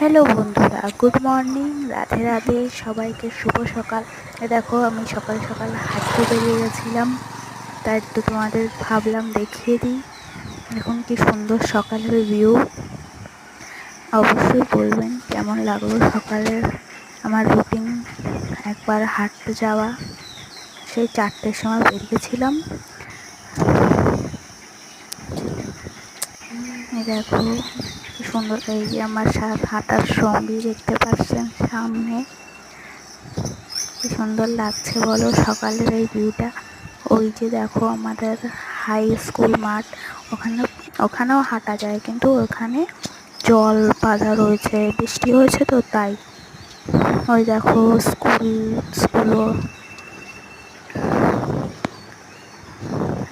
Hello বন্ধুরা, good morning, Radhe Radhe, সবাইকে শুভ সকাল। দেখো আমি সকাল সকাল হাঁটতে বেরিয়ে গেছিলাম, তাই একটু তোমাদের ভাবলাম দেখিয়ে দিই। এখন কি সুন্দর সকালের ভিউ। অবশ্যই বলবেন কেমন লাগলো সকালের আমার রুটিন। একবার হাঁটতে যাওয়া, সেই 4টের সময় বেরিয়েছিলাম। এই দেখো কি সুন্দর, এই যে আমার হাঁটার সঙ্গী দেখতে পাচ্ছেন সামনে। কি সুন্দর লাগছে বলো সকালের এই ভিউটা। ওই যে দেখো আমাদের হাই স্কুল মাঠ, ওখানেও হাঁটা যায়, কিন্তু ওখানে জল বাঁধা রয়েছে, বৃষ্টি হয়েছে তো তাই। ওই দেখো স্কুলও,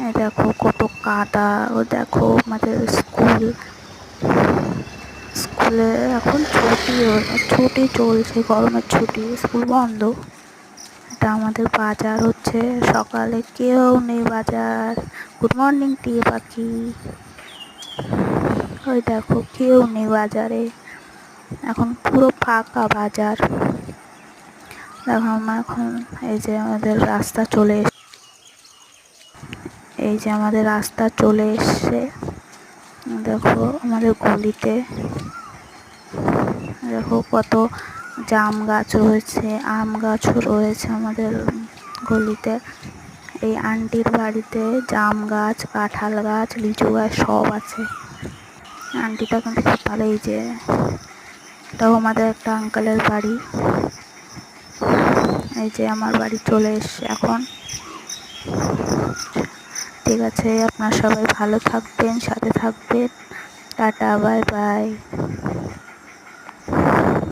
এই দেখো কত কাদা। ও দেখো আমাদের স্কুলে এখন ছুটি চলছে, গরমের ছুটি, স্কুল বন্ধ। এটা আমাদের বাজার হচ্ছে, সকালে কেউ নেই বাজার। গুড মর্নিং টিয়া পাখি। ওই দেখো কেউ নেই বাজারে, এখন পুরো ফাঁকা বাজার। দেখো আমরা এখন এই যে আমাদের রাস্তা চলে এসছে। দেখো আমাদের গলিতে দেখো কত জাম গাছ রয়েছে, আম গাছও রয়েছে আমাদের গলিতে। এই আন্টির বাড়িতে জাম গাছ, কাঁঠাল গাছ, লিচু গাছ সব আছে। আন্টিটা কিন্তু খুব ভালো। এই যে এটাও আমাদের একটা আঙ্কেলের বাড়ি। এই যে আমার বাড়ি চলে এসছে এখন। ঠিক আছে, আপনারা সবাই ভালো থাকবেন, সাথে থাকবেন। Tata, bye bye.